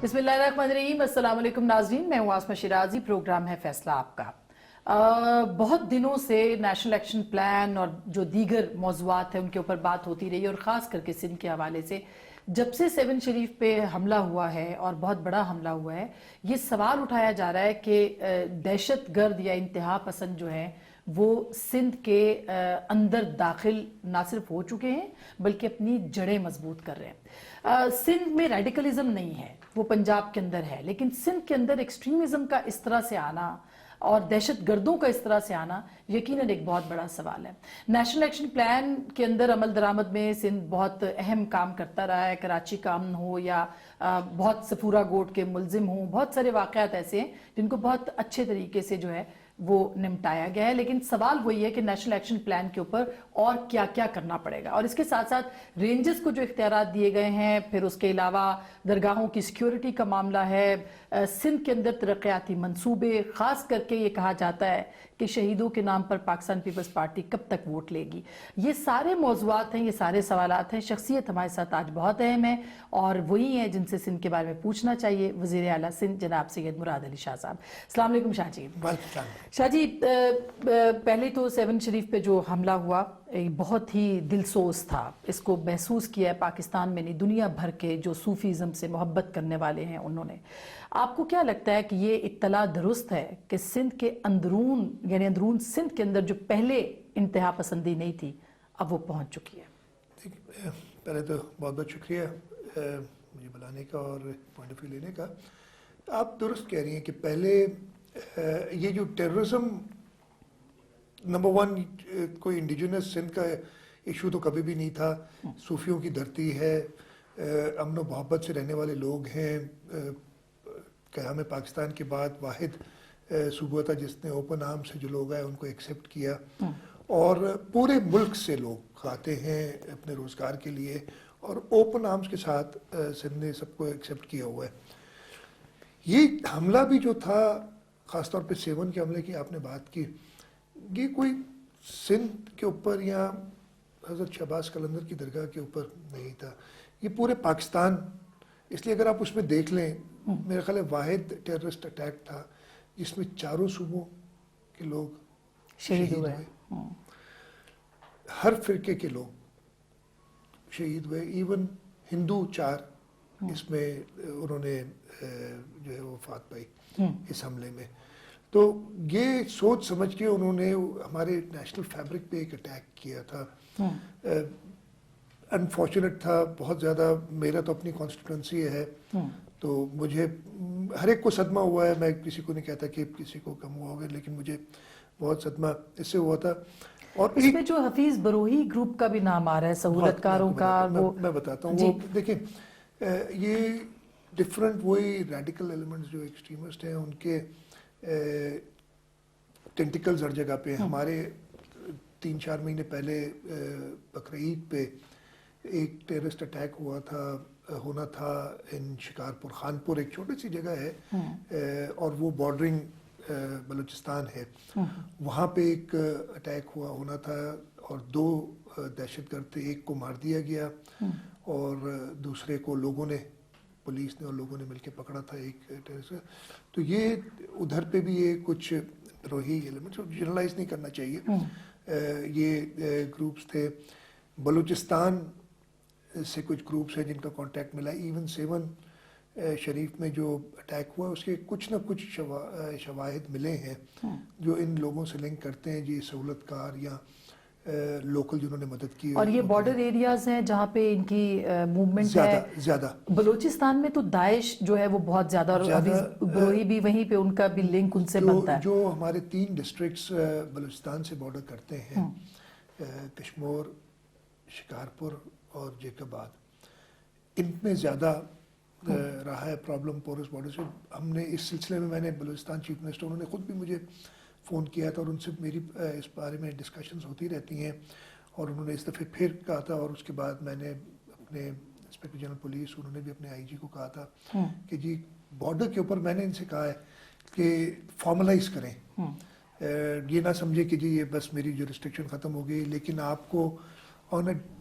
بسم اللہ الرحمن الرحیم، السلام علیکم ناظرین، میں ہوں آسمہ شیرازی، پروگرام ہے فیصلہ آپ کا۔ بہت دنوں سے نیشنل ایکشن پلان اور جو دیگر موضوعات ہیں ان کے اوپر بات ہوتی رہی اور خاص کر کے سندھ کے حوالے سے جب سے 7 شریف پہ حملہ ہوا ہے اور بہت بڑا حملہ ہوا ہے، یہ سوال اٹھایا جا رہا ہے کہ دہشت گرد یا انتہا پسند جو ہیں وہ سندھ کے اندر داخل نہ صرف ہو چکے ہیں بلکہ اپنی جڑیں مضبوط کر رہے ہیں۔ سندھ میں ریڈیکلزم نہیں ہے، وہ پنجاب کے اندر ہے، لیکن سندھ کے اندر ایکسٹریمزم کا اس طرح سے آنا اور دہشت گردوں کا اس طرح سے آنا یقیناً ایک بہت بڑا سوال ہے۔ نیشنل ایکشن پلان کے اندر عمل درآمد میں سندھ بہت اہم کام کرتا رہا ہے، کراچی کا امن ہو یا بہت سفورہ گوٹ کے ملزم ہوں، بہت سارے واقعات ایسے ہیں جن کو بہت اچھے طریقے سے جو ہے وہ نمٹایا گیا ہے، لیکن سوال وہی ہے کہ نیشنل ایکشن پلان کے اوپر اور کیا کیا کرنا پڑے گا، اور اس کے ساتھ ساتھ رینجز کو جو اختیارات دیے گئے ہیں، پھر اس کے علاوہ درگاہوں کی سیکیورٹی کا معاملہ ہے، سندھ کے اندر ترقیاتی منصوبے، خاص کر کے یہ کہا جاتا ہے کہ شہیدوں کے نام پر پاکستان پیپلز پارٹی کب تک ووٹ لے گی۔ یہ سارے موضوعات ہیں، یہ سارے سوالات ہیں۔ شخصیت ہمارے ساتھ آج بہت اہم ہے اور وہی ہیں جن سے سندھ کے بارے میں پوچھنا چاہیے، وزیر اعلیٰ سندھ جناب سید مراد علی شاہ صاحب۔ السلام علیکم شاہ جی۔ شاہ جی، پہلے تو 7 شریف پہ جو حملہ ہوا بہت ہی دلسوز تھا، اس کو محسوس کیا ہے پاکستان میں نہیں دنیا بھر کے جو صوفیزم سے محبت کرنے والے ہیں انہوں نے۔ آپ کو کیا لگتا ہے کہ یہ اطلاع درست ہے کہ سندھ کے اندرون یعنی اندرون سندھ کے اندر جو پہلے انتہا پسندی نہیں تھی اب وہ پہنچ چکی ہے؟ پہلے تو بہت بہت شکریہ مجھے بلانے کا اور پوائنٹ آف ویو لینے کا۔ آپ درست کہہ رہی ہیں کہ پہلے یہ جو ٹیررزم نمبر 1 کوئی انڈیجنس سندھ کا ایشو تو کبھی بھی نہیں تھا، صوفیوں کی دھرتی ہے، امن و محبت سے رہنے والے لوگ ہیں، قیام پاکستان کے بعد واحد صوبہ تھا جس نے اوپن آرم سے جو لوگ آئے ان کو ایکسیپٹ کیا، اور پورے ملک سے لوگ آتے ہیں اپنے روزگار کے لیے اور اوپن آرمز کے ساتھ سندھ نے سب کو ایکسیپٹ کیا ہوا ہے۔ یہ حملہ بھی جو تھا، خاص طور پہ 7 کے حملے کی آپ نے بات کی، یہ کوئی سندھ کے اوپر یا حضرت شہباز قلندر کی درگاہ کے اوپر نہیں تھا، یہ پورے پاکستان، اس لیے اگر آپ اس میں دیکھ لیں میرا خیال ہے واحد ٹیررسٹ اٹیک تھا جس میں 4 صوبوں کے لوگ شہید ہوئے، ہر فرقے کے لوگ شہید ہوئے، ایون ہندو 4 اس میں انہوں نے جو ہے وفات پائی اس حملے میں۔ تو یہ سوچ سمجھ کے انہوں نے ہمارے نیشنل فیبرک پہ ایک اٹیک کیا تھا۔ انفارچونیٹ تھا بہت زیادہ، میرا تو اپنی کانسٹیٹوئنسی ہے تو مجھے ہر ایک کو صدمہ ہوا ہے، میں کسی کو نہیں کہتا کہ کسی کو کم ہوا ہوگا، لیکن مجھے بہت صدمہ اس سے ہوا تھا۔ اور اس میں جو حفیظ بروہی گروپ کا بھی نام آ رہا ہے، سہولت کاروں کا، وہ میں بتاتا ہوں، وہ دیکھیں یہ ڈفرینٹ وہی ریڈیکل ایلیمنٹس جو ایکسٹریمسٹ ہیں ان کے ٹینٹیکلز ہر جگہ پہ ہیں۔ ہمارے 3-4 مہینے پہلے بقرعید پہ ایک ٹیررسٹ اٹیک ہونا تھا ان شکارپور، خانپور ایک چھوٹی سی جگہ ہے اور وہ بارڈرنگ بلوچستان ہے، وہاں پہ ایک اٹیک ہونا تھا اور 2 دہشت گرد تھے، ایک کو مار دیا گیا اور دوسرے کو پولیس نے اور لوگوں نے مل کے پکڑا تھا ایک ٹیررسٹ۔ تو یہ ادھر پہ بھی یہ کچھ روحی ایلیمنٹس جنرلائز نہیں کرنا چاہیے، یہ گروپس تھے۔ بلوچستان سے کچھ گروپس ہیں جن کا کانٹیکٹ ملا، ایون 7 شریف میں جو اٹیک ہوا اس کے کچھ نہ کچھ شواہد ملے ہیں جو ان لوگوں سے لنک کرتے ہیں، جی سہولت کار یا لوکل جنہوں نے مدد کی، اور یہ بارڈر ایریاز ہیں جہاں پہ ان کی موومنٹ ہے زیادہ۔ بلوچستان میں تو داعش جو ہے وہ بہت زیادہ، اور حفیظ بروہی بھی وہیں پہ ان کا بھی لنک ان سے بنتا ہے۔ جو ہمارے 3 ڈسٹرکٹس بلوچستان سے بارڈر کرتے ہیں، کشمور، شکارپور اور جیکب آباد، ان میں زیادہ رہا ہے پرابلم پورس بارڈر سے۔ ہم نے اس سلسلے میں، میں نے بلوچستان چیف منسٹر انہوں نے خود بھی مجھے فون کیا تھا اور ان سے میری اس بارے میں ڈسکشنز ہوتی رہتی ہیں، اور انہوں نے اس دفعہ پھر کہا تھا، اور اس کے بعد میں نے اپنے انسپیکٹر جنرل پولیس انہوں نے بھی اپنے آئی جی کو کہا تھا کہ جی بارڈر کے اوپر میں نے ان سے کہا ہے کہ فارملائز کریں، یہ نہ سمجھے کہ جی یہ بس میری جو ریسٹرکشن ختم ہو گئی، لیکن آپ کو آن اے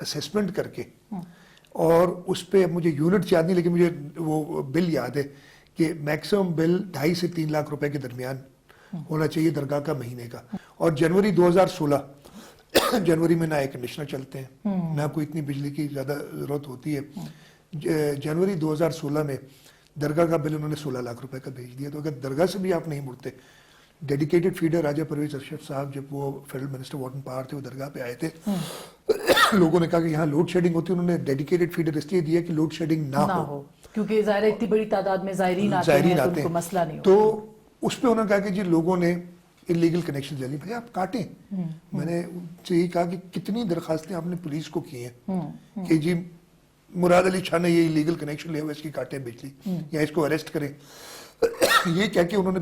اسیسمنٹ کر کے اور اس پہ مجھے یونٹ یاد نہیں لیکن مجھے وہ بل یاد ہے کہ میکسیمم بل 2.5 سے 3 لاکھ روپے کے درمیان ہونا چاہیے درگاہ کا مہینے کا. اور جنوری 2016 جنوری میں نہ ایئر کنڈیشنر چلتے ہیں نہ کوئی اتنی بجلی کی زیادہ ضرورت ہوتی ہے. جنوری 2016 میں درگاہ کا بل انہوں نے 16 لاکھ روپے کا بھیج دیا. تو اگر درگاہ سے بھی آپ نہیں مڑتے, ڈیڈیکیٹڈ فیڈر راجہ پرویز ارشد صاحب جب وہ فیڈرل منسٹر واٹر پاور تھے وہ درگاہ پہ آئے تھے, لوگوں نے کہا کہ یہاں لوڈ شیڈنگ ہوتی ہے. انہوں نے ڈیڈیکیٹڈ فیڈر اس لیے دیا کہ لوڈ شیڈنگ نہ ہو کیونکہ ظاہر اتنی بڑی تعداد میں زائرین آتے ہیں تو ان کو مسئلہ نہیں ہوتا. تو اس پہ انہوں نے کہا کہ جی لوگوں نے انلیگل کنیکشن لے لی. بھائی آپ کاٹیں. میں نے ان سے یہی کہا کہ کتنی درخواستیں آپ نے پولیس کو کی ہیں کہ جی مراد علی شاہ نے یہ انلیگل کنیکشن لیا ہوا اس کی کاٹیں بجلی یا اس کو اریسٹ کریں. یہ کہہ کے انہوں نے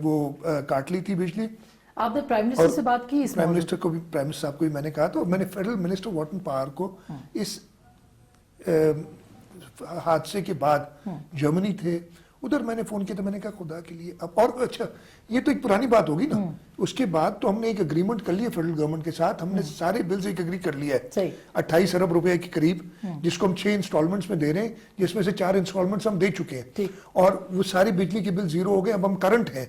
وہ کاٹ لی تھی بجلی. آپ نے پرائم منسٹر سے بات کی اس پرائم منسٹر کو بھی, پرائم منسٹر صاحب کو بھی میں نے کہا. تو میں نے فیڈرل منسٹر واٹر پاور کو اس حادثے کے بعد جرمنی تھے ادھر میں نے فون کیا تو میں نے کہا خدا کے لیے اب اور اچھا یہ تو ایک پرانی بات ہوگی نا. اس کے بعد تو ہم نے ایک اگریمنٹ کر لیا فیڈرل گورنمنٹ کے ساتھ. ہم نے سارے بلز ایک اگری کر لیا ہے 28 ارب روپے کے قریب, جس کو ہم 6 انسٹالمنٹس میں دے رہے ہیں, جس میں سے 4 انسٹالمنٹس ہم دے چکے ہیں اور وہ ساری بجلی کے بل زیرو ہو گئے. اب ہم کرنٹ ہیں.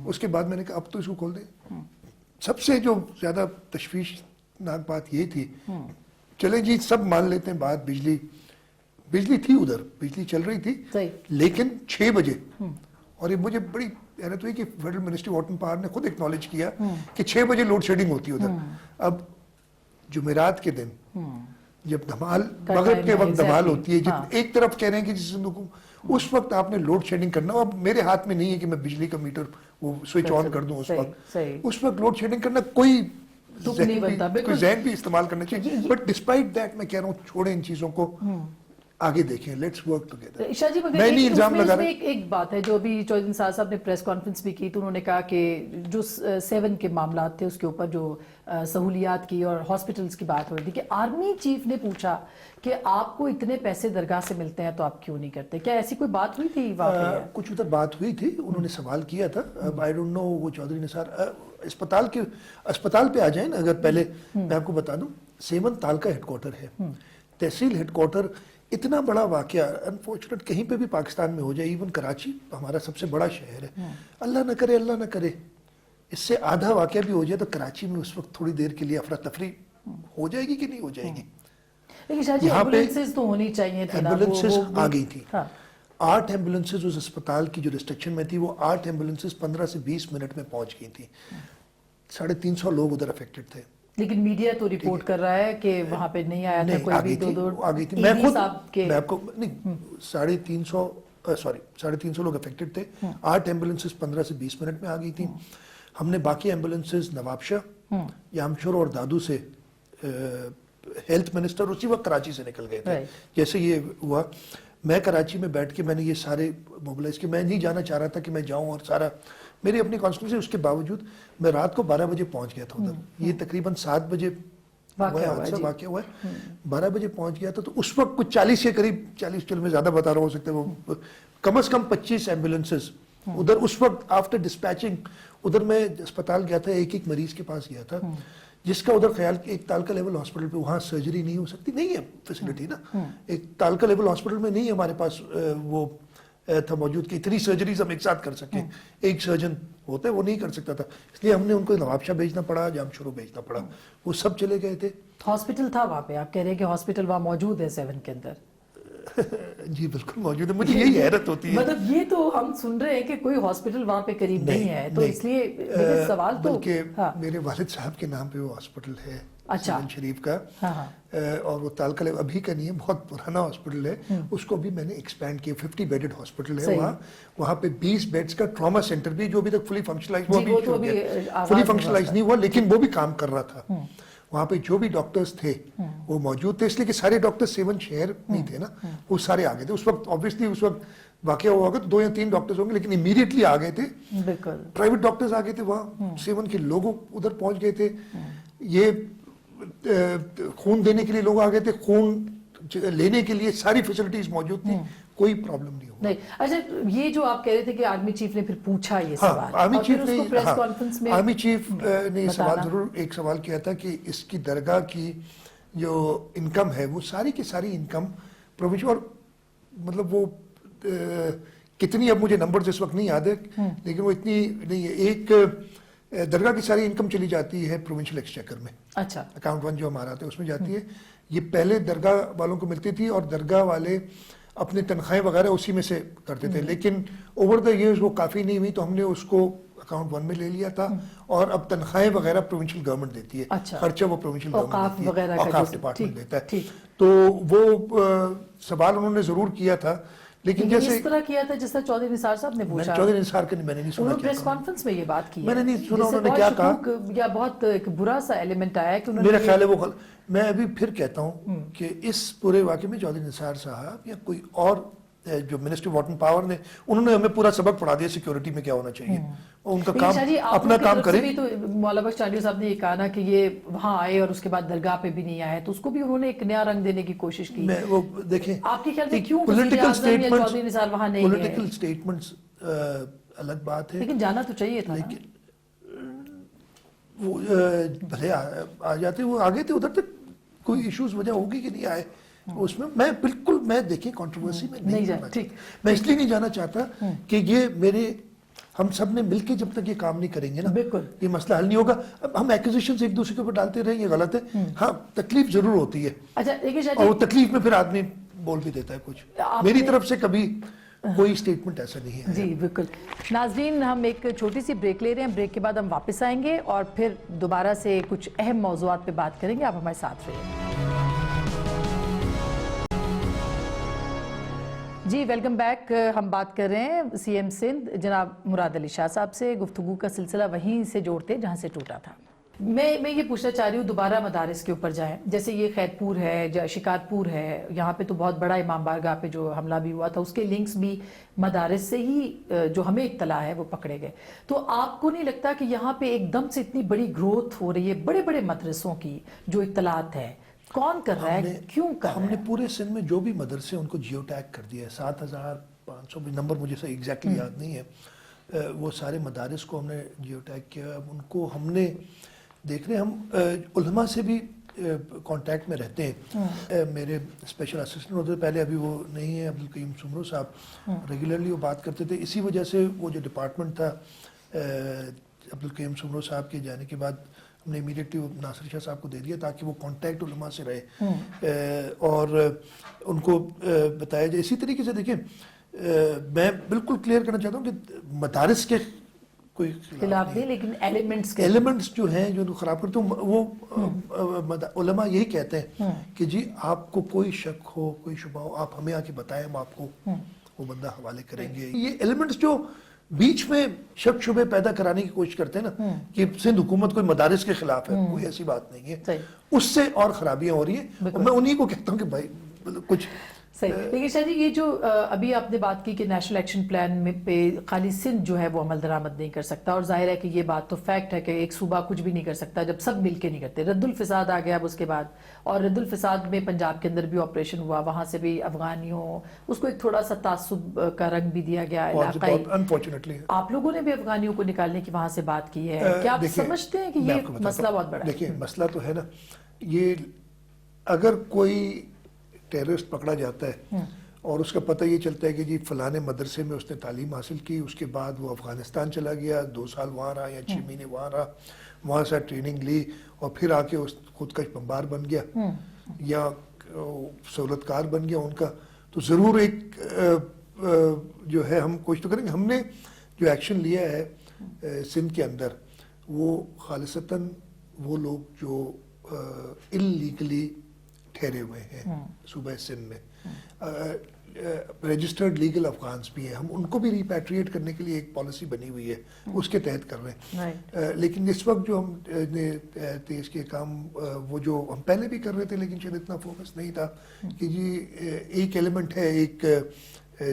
اس کے بعد میں نے کہا اب تو اس کو کھول دیں. سب سے جو زیادہ تشویشناک بات یہ تھی, چلیں جی سب مان لیتے ہیں بات, بجلی تھی ادھر, بجلی چل رہی تھی لیکن 6 بجے, اور یہ مجھے بڑی حیرت ہوئی کہ فیڈرل منسٹری واٹر پاور نے خود ایکنالج کیا کہ 6 بجے لوڈ شیڈنگ ہوتی ہے ادھر. اب جمعرات کے دن جب دھمال مغرب کے وقت دھمال ہوتی ہے, جب ایک طرف کہہ رہے ہیں کہ جس اس وقت آپ نے لوڈ شیڈنگ کرنا. اب میرے ہاتھ میں نہیں ہے کہ میں بجلی کا میٹر وہ سوئچ آن کر دوں اس وقت لوڈ شیڈنگ کرنا کوئی ذہن بھی استعمال کرنا چاہیے. بٹ ڈسپائٹ دیٹ میں کہہ رہا ہوں چھوڑیں ان چیزوں کو, آگے دیکھیں, لیٹس ورک ٹوگیدر. شاہ جی مگر ایک بات ہے جو ابھی چودھری نثار صاحب نے پریس کانفرنس بھی کی تو انہوں نے کہا کہ جو 7 کے معاملات تھے اس کے اوپر جو سہولیات کی اور ہاسپٹلس کی بات ہو رہی تھی کہ آرمی چیف نے پوچھا کہ آپ کو اتنے پیسے درگاہ سے ملتے ہیں تو آپ کیوں نہیں کرتے. کیا ایسی کوئی بات ہوئی تھی؟ کچھ ادھر بات ہوئی تھی, انہوں نے سوال کیا تھا. اب آئی ڈونٹ نو وہ چودھری نثار اسپتال پہ آ جائیں نا. اگر پہلے میں آپ کو بتا دوں سیون تال کا ہیڈ کوارٹر ہے, تحصیل ہیڈ کوارٹر. اتنا بڑا واقعہ انفارچونیٹ کہیں پہ بھی پاکستان میں ہو جائے, ایون کراچی ہمارا سب سے بڑا شہر ہے, اللہ نہ کرے اس سے آدھا واقعہ بھی ہو جائے تو کراچی میں اس وقت تھوڑی دیر کے لیے افراتفری ہو جائے گی کہ نہیں ہو جائے گی. یہاں پہ تو ہونی چاہیے تھی, ایمبولینسز آ گئی تھی. 8 ایمبولینسز اس اسپتال کی جو ریسٹرکشن میں تھی وہ 8 ایمبولینسز 15 سے 20 منٹ میں پہنچ گئی تھی. 350 لوگ ادھر افیکٹڈ تھے. لیکن میڈیا تو رپورٹ کر رہا ہے کہ وہاں پہ نہیں آیا تھا کوئی بھی. آگئی تھی. میں آپ کو نہیں 350 لوگ افیکٹڈ تھے. 8 ایمبولینسز 15 سے 20 منٹ میں آ گئی تھیں. ہم نے باقی ایمبولینسز نواب شاہ, یامشور اور دادو سے ہیلتھ منسٹر اسی وقت کراچی سے نکل گئے تھے. جیسے یہ ہوا میں کراچی میں بیٹھ کے میں نے یہ سارے موبلائز کیے. میں نہیں جانا چاہ رہا تھا کہ میں جاؤں اور سارا میری اپنی کانسٹیٹوئنسی, اس کے باوجود میں رات کو 12 بجے پہنچ گیا تھا ادھر. یہ تقریباً 7 بجے واقعہ ہوا ہے. 12 بجے پہنچ گیا تھا تو اس وقت کچھ 40 کے قریب, 40 چل میں زیادہ بتا رہا ہو سکتا ہے, وہ کم از کم 25 ایمبولینسز ادھر اس وقت آفٹر ڈسپیچنگ. ادھر میں اسپتال گیا تھا, ایک مریض کے پاس گیا تھا جس کا ادھر خیال کہ ایک تالکا لیول ہاسپٹل پہ وہاں سرجری نہیں ہو سکتی, نہیں ہے فیسلٹی نا. ایک تالکا لیول ہاسپٹل میں نہیں ہے ہمارے پاس وہ تھا موجود کہ اتنی سرجریز ہم ایک ساتھ کر سکیں. ایک سرجن ہوتا ہے وہ نہیں کر سکتا تھا, اس لیے ہم نے ان کو نواب شاہ بھیجنا پڑا, جامشورو بھیجنا پڑا. وہ سب چلے گئے تھے. ہاسپٹل تھا وہاں پہ, آپ کہہ رہے ہیں کہ ہاسپٹل وہاں موجود ہے 7 کے اندر. جی بالکل موجود ہے. مجھے یہی حیرت ہوتی ہے, مطلب یہ تو ہم سن رہے ہیں کہ کوئی ہاسپٹل وہاں پہ قریب نہیں ہے, تو اس لیے میرے سوال تو بلکہ میرے والد صاحب کے نام پہ وہ ہاسپٹل ہے سیون شریف کا, اور وہ تالکا ابھی کا نہیں ہے, بہت پرانا ہاسپٹل ہے. اس کو بھی میں نے ایکسپینڈ کیا, 50 بیڈڈ ہاسپٹل ہے وہاں پہ 20 بیڈز کا ٹراما سینٹر بھی, جو ابھی تک فلی فنکشنلائز نہیں ہوا لیکن وہ بھی کام کر رہا تھا. وہاں پہ جو بھی ڈاکٹرز تھے وہ موجود تھے, اس لیے کہ سارے ڈاکٹر 7 شہر نہیں تھے نا, وہ سارے آ گئے تھے. اس وقت آبویسلی اس وقت واقعہ ہوا ہوگا تو 2 یا 3 ڈاکٹرز ہوں گے, لیکن امیڈیٹلی آ گئے تھے. پرائیویٹ ڈاکٹرز آ گئے تھے وہاں, 7 کے لوگ ادھر پہنچ گئے تھے. یہ خون دینے کے لیے لوگ آ گئے تھے, خون لینے کے لیے ساری فیسلٹیز موجود تھی, کوئی پرابلم نہیں ہوا. اچھا یہ جو آپ کہہ رہے تھے کہ آرمی چیف نے پھر پوچھا یہ سوال, آرمی چیف نے سوال ضرور ایک سوال کیا تھا کہ اس کی درگاہ کی جو انکم ہے وہ ساری کی ساری انکم پروونشل، اور مطلب وہ کتنی اب مجھے نمبرز اس وقت نہیں یاد ہے لیکن وہ اتنی نہیں ہے. ایک درگاہ کی ساری انکم چلی جاتی ہے پروونشل ایکسچیکر میں. اچھا. اکاؤنٹ 1 جو ہمارا آتا ہے اس میں جاتی ہے. یہ پہلے درگاہ والوں کو ملتی تھی اور درگاہ والے اپنی تنخواہیں وغیرہ اسی میں سے کرتے تھے، لیکن اوور دا ایئرز وہ کافی نہیں ہوئی تو ہم نے اس کو اکاؤنٹ 1 میں لے لیا تھا اور اب تنخواہیں وغیرہ پروونشل گورنمنٹ دیتی ہے. خرچہ وہ پروونشل گورنمنٹ دیتی ہے، اوقاف ڈپارٹمنٹ دیتا ہے. تو وہ سوال انہوں نے ضرور کیا تھا لیکن جیسے اس طرح کیا تھا جس طرح چودھری نثار صاحب نے پوچھا. چودھری نثار کا میں نے نہیں سنا. انہوں نے پریس کانفرنس میں یہ بات کی ہے. میں نے نہیں سنا انہوں نے کیا کہا. یا بہت ایک برا سا ایلیمنٹ آیا کہ انہوں نے میرا خیال ہے وہ میں ابھی پھر کہتا ہوں کہ اس پورے واقعے میں چودھری نثار صاحب یا کوئی اور جو منسٹری واٹر پاور نے انہوں نے ہمیں پورا سبق پڑھا دیا سیکیورٹی میں کیا ہونا چاہیے. ان کا کام اپنا کام کریں. تو مولا بخش چانڈیو صاحب نے یہ کہا نا کہ یہ وہاں آئے اور اس کے بعد درگاہ پہ بھی نہیں آئے تو اس کو بھی انہوں نے ایک نیا رنگ دینے کی کوشش کی. وہ دیکھیں آپ کے خیال میں کیوں چودھری نثار وہاں نہیں گئے؟ پولیٹیکل اسٹیٹمنٹس الگ بات ہے لیکن جانا تو چاہیے تھا. لیکن وہ بھلے آ جاتے وہ آگے تھے ادھر تک کوئی ایشوز وجہ ہوگی کہ نہیں آئے اس میں. میں بالکل میں دیکھیں کنٹروورسی میں نہیں جانا چاہتا. میں اس لیے نہیں جانا چاہتا کہ یہ میرے ہم سب نے مل کے جب تک یہ کام نہیں کریں گے نا یہ مسئلہ حل نہیں ہوگا. اب ہم ایکوزیشنز ایک دوسرے کے اوپر ڈالتے رہیں یہ غلط ہے. ہاں تکلیف ضرور ہوتی ہے اور وہ تکلیف میں پھر آدمی بول بھی دیتا ہے کچھ. میری طرف سے کبھی کوئی اسٹیٹمنٹ ایسا نہیں ہے. جی بالکل. ناظرین ہم ایک چھوٹی سی بریک لے رہے ہیں. بریک کے بعد ہم واپس آئیں گے اور پھر دوبارہ سے کچھ اہم موضوعات پہ بات کریں گے. آپ ہمارے ساتھ رہیں. جی ویلکم بیک. ہم بات کر رہے ہیں سی ایم سندھ جناب مراد علی شاہ صاحب سے. گفتگو کا سلسلہ وہیں سے جوڑتے جہاں سے ٹوٹا تھا. میں یہ پوچھنا چاہ رہی ہوں دوبارہ مدارس کے اوپر جائیں. جیسے یہ خیرپور ہے شکارپور ہے یہاں پہ تو بہت بڑا امام بارگاہ پہ جو حملہ بھی ہوا تھا اس کے لنکس بھی مدارس سے ہی جو ہمیں اطلاع ہے وہ پکڑے گئے. تو آپ کو نہیں لگتا کہ یہاں پہ ایک دم سے اتنی بڑی گروتھ ہو رہی ہے بڑے بڑے مدرسوں کی جو اطلاعات ہے کون کر رہا ہے کیوں کر رہا ہے؟ ہم نے پورے سندھ میں جو بھی مدرسے ان کو جیو ٹیگ کر دیا ہے 7500 نمبر مجھے صحیح ایگزیکٹلی یاد نہیں ہے. وہ سارے مدارس کو ہم نے جیو ٹیگ کیا. اب ان کو ہم نے دیکھ رہے ہم علماء سے بھی کانٹیکٹ میں رہتے ہیں. میرے اسپیشل اسسٹنٹ ہوتے تھے پہلے ابھی وہ نہیں ہے عبدالقیوم سمرو صاحب ریگولرلی وہ بات کرتے تھے. اسی وجہ سے وہ جو ڈپارٹمنٹ تھا عبدالقیوم سمرو صاحب کے جانے کے بعد ہم نے امیڈیٹلی ناصر شاہ صاحب کو دے دیا تاکہ وہ کانٹیکٹ علماء سے رہے اور ان کو بتایا جائے. اسی طریقے سے دیکھیں میں بالکل کلیئر کرنا چاہتا ہوں کہ مدارس کے کوئی خلاف نہیں لیکن ایلیمنٹس جو ہیں جو خراب کرتے ہیں وہ علماء یہی کہتے ہیں کہ جی آپ کو کوئی شک ہو کوئی شبہ ہو آپ ہمیں آ کے بتائیں ہم آپ کو وہ بندہ حوالے کریں گے. یہ ایلیمنٹس جو بیچ میں شک شبے پیدا کرانے کی کوشش کرتے ہیں نا کہ سندھ حکومت کوئی مدارس کے خلاف ہے کوئی ایسی بات نہیں ہے. اس سے اور خرابیاں ہو رہی ہیں. میں انہی کو کہتا ہوں کہ بھائی کچھ صحیح. لیکن شاہ جی یہ جو ابھی آپ نے بات کی کہ نیشنل ایکشن پلان میں پہ خالی سندھ جو ہے وہ عمل درآمد نہیں کر سکتا اور ظاہر ہے کہ یہ بات تو فیکٹ ہے کہ ایک صوبہ کچھ بھی نہیں کر سکتا جب سب مل کے نہیں کرتے. رد الفساد آ گیا اب اس کے بعد اور رد الفساد میں پنجاب کے اندر بھی آپریشن ہوا وہاں سے بھی افغانیوں اس کو ایک تھوڑا سا تعصب کا رنگ بھی دیا گیا علاقائی. آپ لوگوں نے بھی افغانیوں کو نکالنے کی وہاں سے بات کی ہے. کیا آپ سمجھتے ہیں کہ یہ مسئلہ بہت بڑا ہے؟ دیکھیں مسئلہ تو ہے نا یہ اگر کوئی ٹیررسٹ پکڑا جاتا ہے اور اس کا پتہ یہ چلتا ہے کہ جی فلانے مدرسے میں اس نے تعلیم حاصل کی اس کے بعد وہ افغانستان چلا گیا 2 سال وہاں رہا یا 6 مہینے وہاں رہا وہاں سے ٹریننگ لی اور پھر آ کے اس خودکش بمبار بن گیا یا سہولت کار بن گیا ان کا تو ضرور ایک جو ہے ہم کوشش تو کریں گے. ہم نے جو ایکشن لیا ہے سندھ کے اندر وہ خالصتاً وہ لوگ جو انلیگلی ٹھہرے ہوئے ہیں صوبہ سندھ میں رجسٹرڈ لیگل افغانس بھی ہیں ہم ان کو بھی ریپیٹریٹ کرنے کے لیے ایک پالیسی بنی ہوئی ہے اس کے تحت کر رہے ہیں. لیکن اس وقت جو ہم نے تیز کے کام وہ جو ہم پہلے بھی کر رہے تھے لیکن شاید اتنا فوکس نہیں تھا کہ جی ایک ایلیمنٹ ہے ایک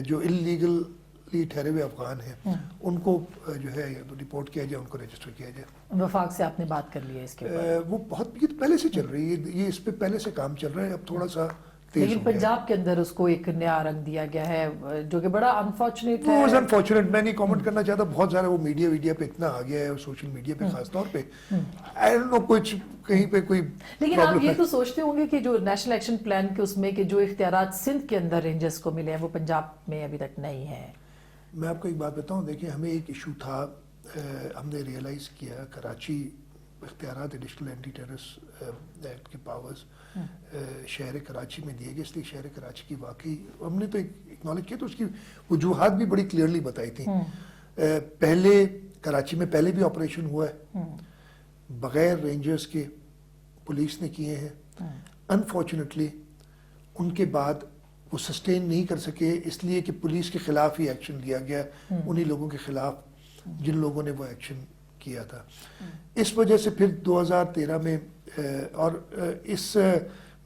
جو انلیگلی ٹھہرے ہوئے افغان ہیں ان کو جو ہے رپورٹ کیا جائے ان کو رجسٹر کیا جائے. وفاق سے آپ نے بات کر لی ہے اس کے اوپر؟ وہ بہت یہ پہلے سے چل رہی ہے یہ اس پہ پہلے سے کام چل رہا ہے اب تھوڑا سا لیکن پنجاب کے اندر اس کو ایک نیا رنگ دیا گیا ہے جو کہ بڑا انفارچونیٹ ہے. وہ انفارچونیٹ، میں نہیں کامنٹ کرنا چاہتا، بہت سارا وہ میڈیا پہ اتنا آ گیا ہے، اور سوشل میڈیا پہ خاص طور پہ آئی ڈونٹ نو کچھ کہیں پہ کوئی. لیکن آپ یہ تو سوچتے ہوں گے کہ جو نیشنل ایکشن پلان کے اس میں کہ جو اختیارات سندھ کے اندر رینجرز کو ملے ہیں وہ پنجاب میں ابھی تک نہیں ہے. میں آپ کو ایک بات بتاؤں، دیکھیں ہمیں ایک ایشو تھا، ہم نے ریئلائز کیا کراچی اختیارات ایڈیشنل اینٹی ٹیررسٹ ایکٹ کے پاورز شہر کراچی میں دیے گئے، اس لیے شہر کراچی کی واقعی ہم نے تو اکنالج کیا، تو اس کی وجوہات بھی بڑی کلیئرلی بتائی تھیں. پہلے کراچی میں پہلے بھی آپریشن ہوا ہے بغیر رینجرز کے، پولیس نے کیے ہیں. انفارچونیٹلی ان کے بعد وہ سسٹین نہیں کر سکے، اس لیے کہ پولیس کے خلاف ہی ایکشن لیا گیا انہی لوگوں کے خلاف جن لوگوں نے وہ ایکشن کیا تھا. اس وجہ سے پھر 2013 میں اور اس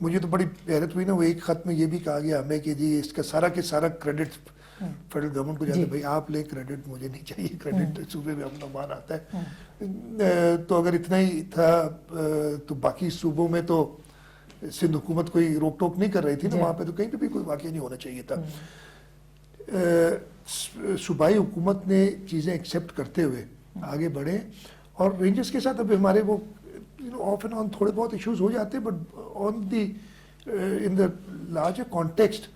مجھے تو بڑی حیرت ہوئی نا، وہ ایک خط میں یہ بھی کہا گیا ہمیں کہ جی اس کا سارا کریڈٹ فیڈرل گورنمنٹ کو جاتا ہے. بھائی آپ لیں کریڈٹ، مجھے نہیں چاہیے کریڈٹ، صوبے میں امن و امان آتا ہے. تو اگر اتنا ہی تھا تو باقی صوبوں میں تو سندھ حکومت کوئی روک ٹوک نہیں کر رہی تھی نا، وہاں پہ تو کہیں پہ بھی کوئی واقعہ نہیں ہونا چاہیے تھا. صوبائی حکومت نے چیزیں ایکسیپٹ کرتے ہوئے آگے بڑھے، اور رینجرز کے ساتھ اب ہمارے وہ آف اینڈ آن تھوڑے بہت ایشوز ہو جاتے ہیں، but on the in the larger context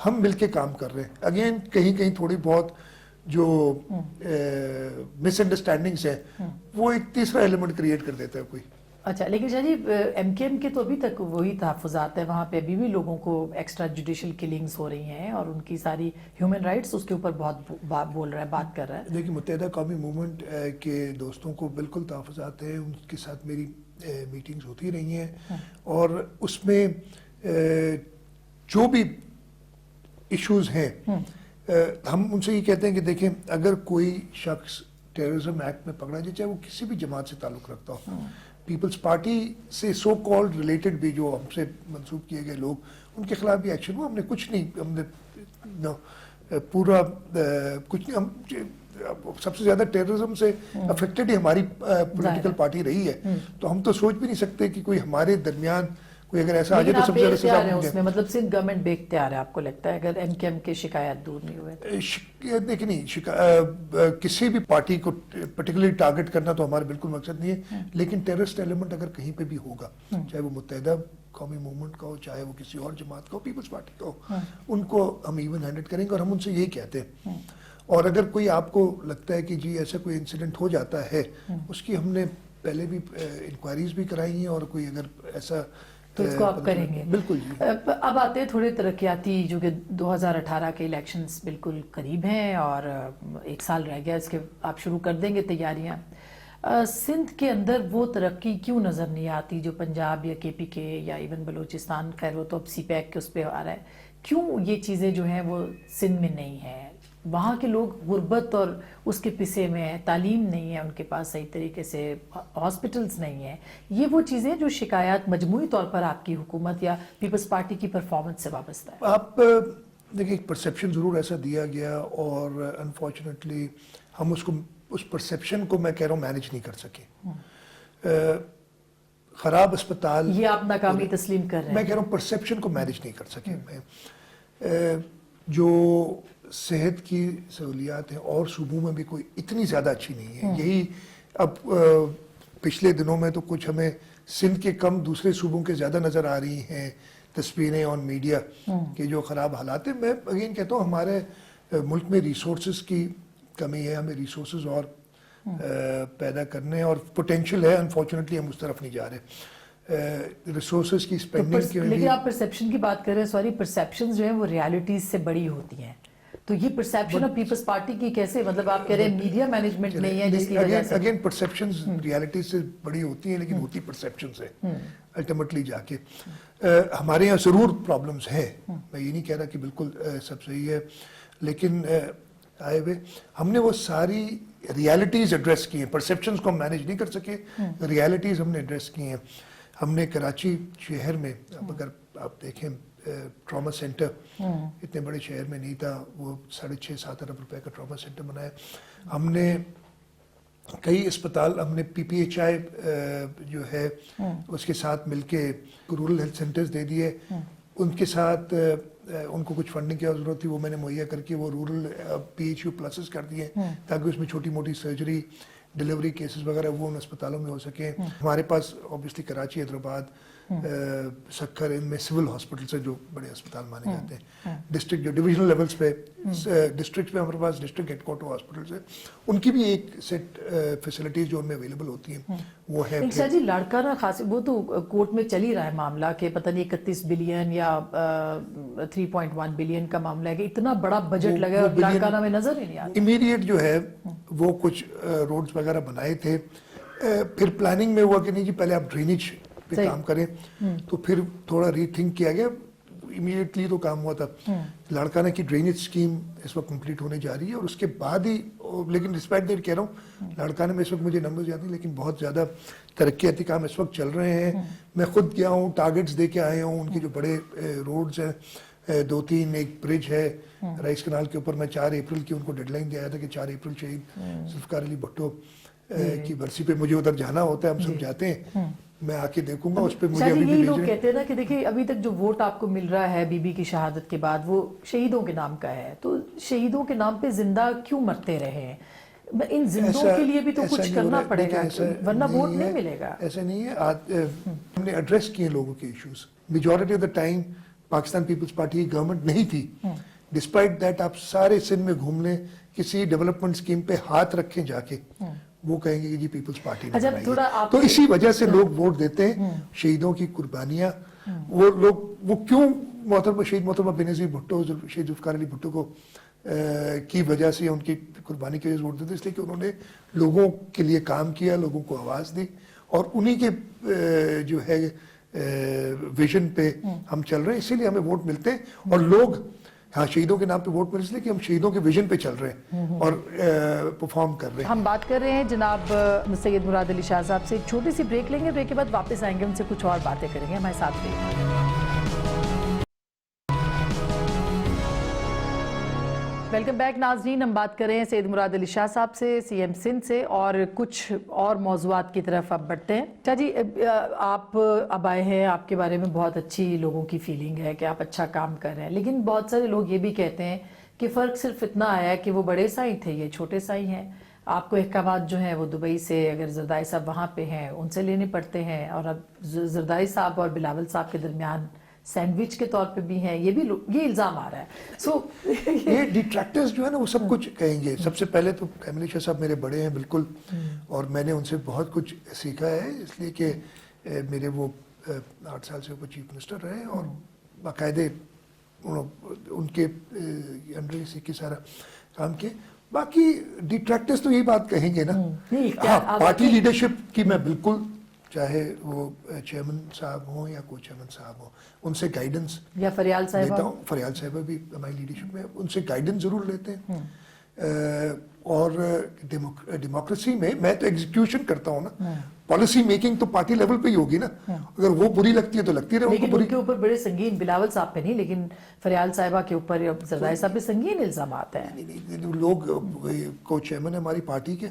ہم مل کے کام کر رہے ہیں. اگین کہیں تھوڑی بہت جو مس انڈرسٹینڈنگس ہیں وہ ایک تیسرا ایلیمنٹ کریٹ کر دیتا ہے کوئی. اچھا، لیکن شاہ جی ایم کے ایم کے تو ابھی تک وہی تحفظات ہیں، وہاں پہ ابھی بھی لوگوں کو ایکسٹرا جوڈیشل کلنگز ہو رہی ہیں اور ان کی ساری ہیومن رائٹس اس کے اوپر بہت بول رہا ہے، بات کر رہا ہے. دیکھیے متحدہ قومی موومنٹ کے دوستوں کو بالکل تحفظات ہیں، ان کے ساتھ میری میٹنگز ہوتی رہی ہیں، اور اس میں جو بھی ایشوز ہیں ہم ان سے یہ کہتے ہیں کہ دیکھیں اگر کوئی شخص ٹیررزم ایکٹ میں پکڑا جائے، چاہے وہ کسی بھی جماعت سے تعلق رکھتا ہو، پیپلز پارٹی سے سو کالڈ ریلیٹڈ بھی جو ہم سے منسوب کیے گئے لوگ، ان کے خلاف بھی ایکشن ہوا. ہم نے کچھ نہیں، ہم نے پورا کچھ نہیں، ہم سب سے زیادہ ٹیررزم سے افیکٹڈ ہی ہماری پولیٹیکل پارٹی رہی ہے. تو ہم تو سوچ بھی نہیں سکتے کہ کوئی ہمارے درمیان کوئی اگر ایسا آ جائے تو سب سے زیادہ سزا ہے اس میں، مطلب صرف گورنمنٹ بے اختیار ہے آپ کو لگتا ہے اگر ایم کے ایم کے شکایات دور نہیں ہوئے؟ دیکھیں نہیں، کسی بھی پارٹی کو پرٹیکولرلی ٹارگٹ کرنا تو ہمارا بالکل مقصد نہیں ہے، لیکن ٹیررسٹ ایلیمنٹ اگر کہیں پہ بھی ہوگا، چاہے وہ متحدہ قومی موومنٹ کا ہو، چاہے وہ کسی اور جماعت کا ہو، پیپلز پارٹی کا ہو، ان کو ہم ایون ہینڈڈ کریں گے. اور ہم ان سے یہی کہتے ہیں، اور اگر کوئی آپ کو لگتا ہے کہ جی ایسا کوئی انسیڈنٹ ہو جاتا ہے، اس کی ہم نے پہلے بھی انکوائریز بھی کرائی ہیں، اور کوئی اگر ایسا تو اس کو آپ کریں گے. بالکل جی. اب آتے ہیں تھوڑے ترقیاتی، جو کہ 2018 کے الیکشنز بالکل قریب ہیں اور 1 سال رہ گیا اس کے، آپ شروع کر دیں گے تیاریاں. سندھ کے اندر وہ ترقی کیوں نظر نہیں آتی جو پنجاب یا کے پی کے یا ایون بلوچستان، خیر وہ تو اب سی پیک کے اس پہ آ رہا ہے، کیوں یہ چیزیں جو ہیں وہ سندھ میں نہیں ہیں؟ وہاں کے لوگ غربت اور اس کے پسے میں ہیں، تعلیم نہیں ہے ان کے پاس صحیح طریقے سے، ہاسپٹلز نہیں ہیں. یہ وہ چیزیں جو شکایات مجموعی طور پر آپ کی حکومت یا پیپلز پارٹی کی پرفارمنس سے وابستہ ہے. آپ دیکھیں ایک پرسیپشن ضرور ایسا دیا گیا، اور انفارچونیٹلی ہم اس پرسیپشن کو میں کہہ رہا ہوں مینیج نہیں کر سکے. خراب اسپتال، یہ آپ ناکامی تسلیم کر رہے ہیں؟ میں کہہ رہا ہوں پرسیپشن کو مینیج نہیں کر سکے. میں جو صحت کی سہولیات ہیں اور صوبوں میں بھی کوئی اتنی زیادہ اچھی نہیں ہے. یہی اب پچھلے دنوں میں تو کچھ ہمیں سندھ کے کم دوسرے صوبوں کے زیادہ نظر آ رہی ہیں تصویریں آن میڈیا کہ جو خراب حالات ہیں. میں اگین کہتا ہوں ہمارے ملک میں ریسورسز کی کمی ہے، ہمیں ریسورسز اور پیدا کرنے اور پوٹینشیل ہے، انفارچونیٹلی ہم اس طرف نہیں جا رہے. ریسورسز کی اسپینڈنگ کے، لیکن آپ پرسیپشن کی بات کر رہے ہیں، سوری پرسیپشنز جو ہیں وہ ریالٹیز سے بڑی ہوتی ہیں، تو یہ پرسیپشن آف پیپلز پارٹی کی کیسے، مطلب آپ کہہ رہے ہیں میڈیا مینجمنٹ نہیں ہے جس کی وجہ سے؟ اگین پرسیپشنز ریالٹیز سے بڑی ہوتی ہیں، لیکن ہوتی پرسیپشن سے الٹیمیٹلی جا کے. ہمارے یہاں ضرور پرابلمز ہیں، میں یہ نہیں کہہ رہا کہ بالکل سب صحیح ہے، لیکن آئے ہوئے ہم نے وہ ساری ریالٹیز ایڈریس کی ہیں. پرسیپشنز کو ہم مینیج نہیں کر سکے، ریالٹیز ہم نے ایڈریس کی ہیں. ہم نے کراچی شہر میں، اب اگر آپ دیکھیں ٹراما سینٹر اتنے بڑے شہر میں نہیں تھا، وہ 6.5-7 ارب روپے کا ٹراما سینٹر بنایا. ہم نے کئی اسپتال، ہم نے پی پی ایچ آئی جو ہے اس کے ساتھ مل کے رورل ہیلتھ سینٹرز دے دیے. ان کے ساتھ ان کو کچھ فنڈنگ کی ضرورت تھی، وہ میں نے مہیا کر کے وہ رورل PHU پلسز کر دیے تاکہ اس میں چھوٹی موٹی سرجری ڈلیوری کیسز وغیرہ وہ ان اسپتالوں میں ہو سکیں. ہمارے پاس اوبیسلی کراچی، حیدرآباد، سکھر، ان میں سول ہاسپٹلس ہیں جو بڑے اسپتال مانے جاتے ہیں. ڈسٹرکٹ جو ڈویژنل لیولس پہ ڈسٹرکٹ میں ہمارے پاس ڈسٹرکٹ ہیڈ کوارٹر ہاسپٹلس ہیں، ان کی بھی ایک سیٹ فیسلٹیز جو ان میں اویلیبل ہوتی ہیں وہ ہے. شاہ جی لاڑکانہ خاص وہ تو کورٹ میں چل ہی رہا ہے معاملہ کہ پتہ نہیں 31 بلین یا 3.1 بلین کا معاملہ ہے کہ اتنا بڑا بجٹ لگا اور لاڑکانہ میں نظر ہی نہیں آتا. امیڈیٹ جو ہے وہ کچھ روڈز وغیرہ بنائے تھے، پھر پلاننگ میں ہوا کہ نہیں جی پہلے آپ ڈرینیج پہ کام کریں، تو پھر تھوڑا ری تھنک کیا گیا. امیڈیٹلی تو کام ہوا تھا. لاڑکانہ کی ڈرینیج اسکیم اس وقت کمپلیٹ ہونے جا رہی ہے اور اس کے بعد ہی، لیکن ڈسپائٹ دیٹ کہہ رہا ہوں لاڑکانہ میں اس وقت مجھے نمبر یاد نہیں لیکن بہت زیادہ ترقیاتی کام اس وقت چل رہے ہیں. میں خود گیا ہوں، ٹارگٹس دے کے آیا ہوں. ان کے جو بڑے روڈز ہیں 2-3، ایک برج ہے رائس کنال کے اوپر، میں 4 اپریل کی ان کو ڈیڈ لائن دیا تھا کہ 4 اپریل شہید ذوالفقار علی بھٹو کی برسی پہ مجھے ادھر جانا ہوتا ہے، ہم سب جاتے ہیں، میں آ کے دیکھوں گا. اس پہ مجھے ابھی بھی لوگ کہتے ہیں نا کہ دیکھیں ابھی تک جو ووٹ آپ کو مل رہا ہے بی بی کی شہادت کے بعد وہ شہیدوں کے نام کا ہے، تو شہیدوں کے نام پہ زندہ کیوں مرتے رہے ہیں؟ ان زندوں کے لیے بھی تو کچھ کرنا پڑے گا ورنہ ووٹ نہیں ملے گا. ایسا نہیں ہے. ہم نے ایڈریس کیے لوگوں کے issues. Majority of the time Pakistan Peoples Party کی گورنمنٹ نہیں تھی. ڈسپائٹ دیٹ آپ سارے سندھ میں گھوم لیں، کسی ڈیولپمنٹ اسکیم پہ ہاتھ رکھیں جا کے، وہ کہیں گے کہ جی پیپلز پارٹی نے بنائی ہے. تو اسی وجہ سے لوگ ووٹ دیتے ہیں. شہیدوں کی قربانیاں وہ لوگ وہ کیوں محترمہ شہید محترمہ بینظیر بھٹو، شہید ذوالفقار علی بھٹو کو کی وجہ سے ان کی قربانی کے وجہ سے ووٹ دیتے، اس لیے کہ انہوں نے لوگوں کے لیے کام کیا، لوگوں کو آواز دی، اور انہی کے جو ہے ویژن پہ ہم چل رہے ہیں. اسی لیے ہمیں ووٹ ملتے ہیں. اور لوگ ہاں شہیدوں کے نام پہ ووٹ ملے اس لیے کہ ہم شہیدوں کے ویژن پہ چل رہے ہیں اور پرفارم کر رہے ہیں. ہم بات کر رہے ہیں جناب سید مراد علی شاہ صاحب سے. ایک چھوٹی سی بریک لیں گے، بریک کے بعد واپس آئیں گے، ان سے کچھ اور باتیں کریں گے. ہمارے ساتھ رہیے. ویلکم بیک ناظرین. ہم بات کر رہے ہیں سید مراد علی شاہ صاحب سے، CM سندھ سے، اور کچھ اور موضوعات کی طرف اب بڑھتے ہیں. شاہ جی آپ اب آئے ہیں، آپ کے بارے میں بہت اچھی لوگوں کی فیلنگ ہے کہ آپ اچھا کام کر رہے ہیں، لیکن بہت سارے لوگ یہ بھی کہتے ہیں کہ فرق صرف اتنا آیا ہے کہ وہ بڑے سائی تھے، یہ چھوٹے سائی ہیں. آپ کو احکامات جو ہیں وہ دبئی سے، اگر زردائی صاحب وہاں پہ ہیں ان سے لینے پڑتے ہیں، اور اب زردائی صاحب اور بلاول صاحب کے درمیان سینڈوچ کے طور پہ بھی ہیں. یہ الزام آ رہا ہے. یہ ڈیٹریکٹرز جو ہے نا وہ سب کچھ کہیں گے. سب سے پہلے تو کیمل شاہ صاحب میرے بڑے ہیں بالکل، اور میں نے ان سے بہت کچھ سیکھا ہے، اس لیے کہ میرے وہ 8 سال سے اوپر چیف منسٹر رہے اور باقاعدے ان کے انڈر سیکھ کے سارا کام کیے. باقی ڈیٹریکٹرز تو یہی بات کہیں گے نا. ہاں پارٹی لیڈرشپ کی میں بالکل، چاہے وہ چیئرمین صاحب ہوں یا کو چیئرمین صاحب ہوں، ان سے گائیڈنس یا فریال صاحب لیتا ہوں. فریال صاحبہ بھی ہماری لیڈرشپ میں، ان سے گائیڈنس ضرور لیتے ہیں. اور ڈیموکریسی میں تو ایگزیکیوشن کرتا ہوں نا. پالیسی میکنگ تو پارٹی لیول پہ ہی ہوگی نا. اگر وہ بری لگتی ہے تو لگتی رہے. لیکن ان کے اوپر بڑے سنگین، بلاول صاحب پہ نہیں لیکن فریال صاحبہ کے اوپر یا زردائی صاحب پہ سنگین الزامات ہیں. لوگ کو چیئرمین ہے ہماری پارٹی کے،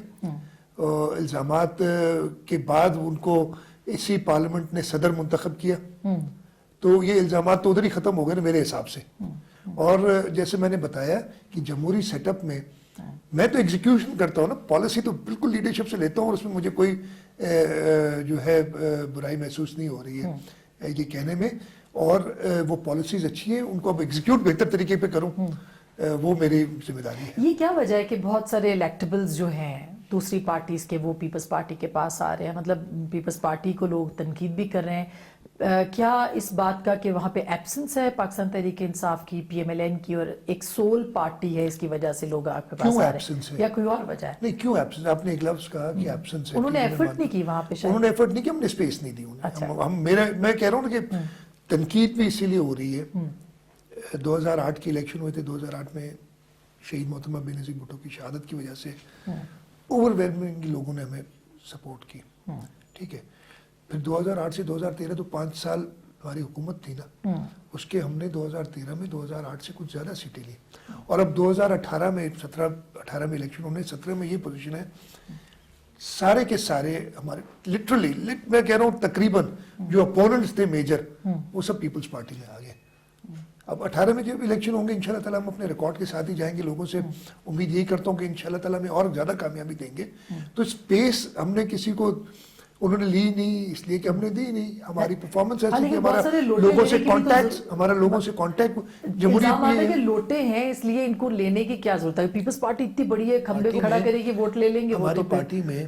الزامات کے بعد ان کو اسی پارلیمنٹ نے صدر منتخب کیا، تو یہ الزامات تو ادھر ہی ختم ہو گئے میرے حساب سے. اور جیسے میں نے بتایا کہ جمہوری سیٹ اپ میں تو ایگزیکیوشن کرتا ہوں نا، پالیسی تو بالکل لیڈرشپ سے لیتا ہوں، اور اس میں مجھے کوئی جو ہے برائی محسوس نہیں ہو رہی ہے یہ کہنے میں. اور وہ پالیسیز اچھی ہیں، ان کو اب ایگزیکیوٹ بہتر طریقے پہ کروں، وہ میری ذمہ داری ہے. یہ کیا وجہ ہے کہ بہت سارے الیکٹیبلز جو ہیں دوسری پارٹیز کے وہ پیپلز پارٹی کے پاس آ رہے ہیں؟ مطلب پیپلز پارٹی کو لوگ تنقید بھی کر رہے ہیں. کیا اس بات کا کہ وہاں پہ ایبسنس ہے پاکستان تحریک انصاف کی، PMLN کی، اور ایک سول پارٹی ہے، اس کی وجہ سے لوگ آپ کے پاس آ رہے ہیں، یا کوئی اور وجہ ہے؟ نہیں، کیوں ایبسنس؟ آپ نے ایک لفظ کہا کہ ایبسنس ہے. انہوں نے ایفرٹ نہیں کی وہاں پہ، انہوں نے ایفرٹ نہیں کیا، ہم نے اسپیس نہیں دی انہیں. میں کہہ رہا ہوں نا کہ تنقید بھی اسی لیے ہو رہی ہے. 2008 کی الیکشن ہوئے تھے، 2008 میں شہید محترمہ بینظیر بھٹو کی شہادت کی وجہ سے اوور ویلمنگ لوگوں نے ہمیں سپورٹ کی. ٹھیک ہے. پھر 2008 سے 2013 تو 5 سال ہماری حکومت تھی نا، اس کے ہم نے 2013 میں 2008 سے کچھ زیادہ سیٹیں لی. اور اب 2018 میں 17-18 میں الیکشن ہونے، 17 میں یہ پوزیشن ہے. سارے کے سارے ہمارے لٹرلی میں کہہ رہا ہوں تقریباً جو اپوننٹس تھے میجر، وہ سب پیپلز پارٹی میں آ گئے. اب 18 میں جب الیکشن ہوں گے انشاءاللہ تعالیٰ ہم اپنے ریکارڈ کے ساتھ ہی جائیں گے لوگوں سے. امید یہی کرتا ہوں کہ انشاءاللہ تعالیٰ ہمیں اور زیادہ کامیابی دیں گے. تو اسپیس ہم نے کسی کو انہوں نے لی نہیں اس لیے کہ ہم نے دی نہیں. ہماری پرفارمنس ایسی کہ ہمارا لوگوں سے کانٹیکٹ الزام آتا ہے کہ لوٹے ہیں اس لیے ان کو لینے کی کیا ضرورت ہے. پیپلز پارٹی اتنی بڑی ہے, کھمبے کو کھڑا کرے گی, ووٹ لے لیں گے. ہماری پارٹی میں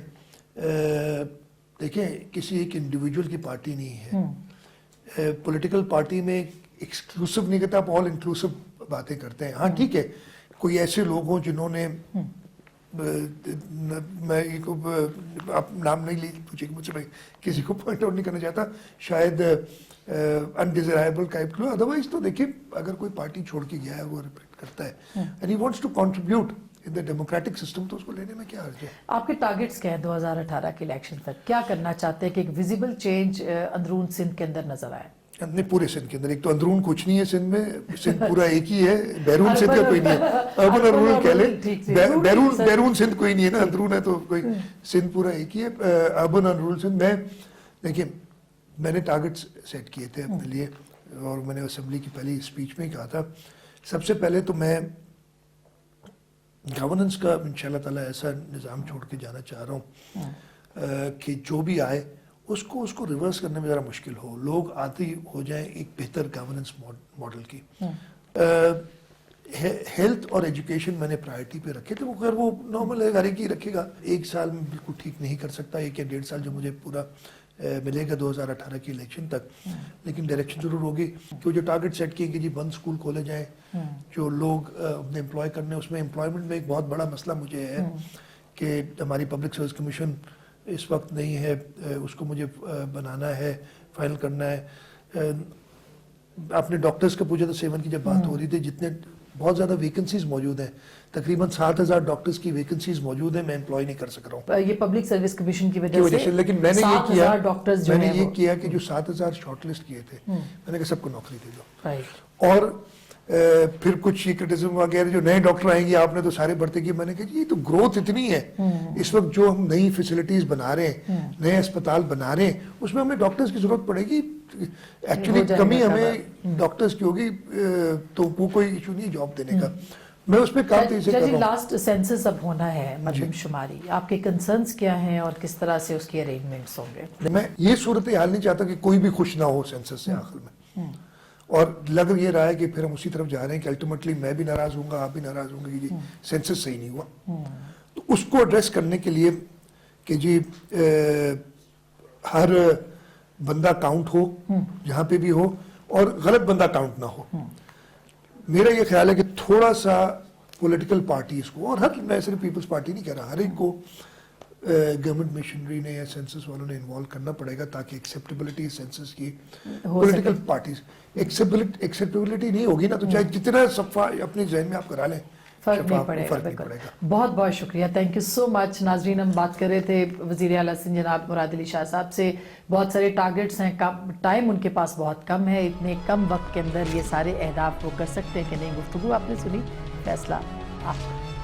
دیکھیں کسی ایک انڈیویجول کی پارٹی نہیں ہے. پولیٹیکل پارٹی میں ایکسکلوسیو نہیں کہتا, آپ آل انکلوسیو باتیں کرتے ہیں. ہاں ٹھیک ہے, کوئی ایسے لوگ ہوں جنہوں نے میں آپ نام نہیں لی پوچھے کہ مجھ سے, میں کسی کو پوائنٹ آؤٹ نہیں کرنا چاہتا, شاید انڈیزرائبل ٹائپ کے. ادروائز تو دیکھیے اگر کوئی پارٹی چھوڑ کے گیا ہے وہ ریپریزنٹ کرتا ہے and he wants to contribute in the democratic system, تو اس کو لینے میں کیا حرج ہے. آپ کے ٹارگٹس کیا ہیں 2018 کے الیکشن تک؟ کیا کرنا چاہتے ہیں کہ ایک ویزیبل چینج اندرون سندھ کے اندر نظر آئے؟ اپنے پورے سندھ کے اندر. ایک تو اندرون کچھ نہیں ہے سندھ میں, سندھ پورا ایک ہی ہے. بیرون سندھ کا کوئی نہیں ہے, اربن اور رورل کہہ لیں. بیرون سندھ کوئی نہیں ہے نا, اندرون ہے تو کوئی. سندھ پورا ایک ہی ہے, اربن اور رورل سندھ. میں دیکھیے میں نے ٹارگٹس سیٹ کیے تھے اپنے لیے, اور میں نے اسمبلی کی پہلی اسپیچ میں ہی کہا تھا سب سے پہلے تو میں گورننس کا انشاءاللہ تعالیٰ ایسا نظام چھوڑ کے جانا چاہ رہا ہوں کہ جو بھی آئے اس کو ریورس کرنے میں ذرا مشکل ہو, لوگ آتی ہو جائیں ایک بہتر گورننس ماڈل کی. ہیلتھ اور ایجوکیشن میں نے پرائرٹی پہ رکھے تھے. وہ خیر وہ نارمل ہے, ہر ایک ہی رکھے گا. ایک سال میں بالکل ٹھیک نہیں کر سکتا, 1 یا 1.5 سال جو مجھے پورا ملے گا 2018 کی الیکشن تک, لیکن ڈائریکشن ضرور ہوگی. کہ جو ٹارگٹ سیٹ کیے کہ جی بند اسکول کھولے جائیں, جو لوگ اپنے امپلائی کرنے, اس میں امپلائمنٹ میں ایک بہت بڑا مسئلہ مجھے ہے کہ ہماری پبلک سروس کمیشن اس وقت نہیں ہے, اس کو مجھے بنانا ہے, فائنل کرنا ہے. آپ نے ڈاکٹرز کا پوچھا تو 7 کی جب بات ہو رہی تھی, جتنے بہت زیادہ ویکنسیز موجود ہیں, تقریباً 7,000 ڈاکٹرز کی ویکنسیز موجود ہیں, میں امپلائی نہیں کر سک رہا ہوں. یہ پبلک سروس کمیشن کی وجہ سے. لیکن میں نے یہ کیا کہ جو 7,000 شارٹ لسٹ کیے تھے, میں نے کہا سب کو نوکری دے دو. اور پھر کچھ کرٹیسزم وغیرہ, جو نئے ڈاکٹر آئیں گے آپ نے تو سارے بڑھتے کیے. میں نے کہا جی تو گروتھ اتنی ہے اس وقت, جو ہم نئی فیسلٹیز بنا رہے ہیں, نئے اسپتال بنا رہے ہیں, اس میں ہمیں ڈاکٹرز کی ضرورت پڑے گی. ایکچولی کمی ہمیں ڈاکٹرز کی ہوگی, تو وہ کوئی ایشو نہیں جاب دینے کا. میں اس پہ کام تیزی سے کر رہا ہوں. لاسٹ سینسس اب ہونا ہے, مردم شماری, آپ کے کنسرنز کیا ہیں اور کس طرح سے اس کی ارینجمنٹس ہوں گے؟ میں یہ صورتحال نہیں چاہتا کہ کوئی بھی خوش نہ ہو سینسس سے آخر میں, اور لگ یہ رہا ہے کہ پھر ہم اسی طرف جا رہے ہیں کہ الٹیمیٹلی میں بھی ناراض ہوں گا, آپ بھی ناراض ہوں گے کہ جی سینسس صحیح نہیں ہوا. تو اس کو ایڈریس کرنے کے لیے کہ جی ہر بندہ کاؤنٹ ہو جہاں پہ بھی ہو, اور غلط بندہ کاؤنٹ نہ ہو. میرا یہ خیال ہے کہ تھوڑا سا پولیٹیکل پارٹیز کو, اور میں صرف پیپلز پارٹی نہیں کہہ رہا, ہر ایک کو گورنمنٹ مشنری نے یا سینسس والوں نے انوالو کرنا پڑے گا, تاکہ ایکسیپٹیبلٹی سینسس کی پولیٹیکل پارٹیز ایکسیپٹیبلٹی نہیں ہوگی نا, تو چاہے جتنا صفحہ اپنے ذہن میں آپ کرا لیں فرق نہیں پڑے گا. بہت بہت شکریہ, تھینک یو سو مچ. ناظرین, ہم بات کر رہے تھے وزیر اعلیٰ سندھ جناب مراد علی شاہ صاحب سے. بہت سارے ٹارگٹس ہیں, ٹائم ان کے پاس بہت کم ہے, اتنے کم وقت کے اندر یہ سارے اہداف وہ کر سکتے ہیں کہ نہیں. گفتگو آپ نے سنی, فیصلہ آپ کا.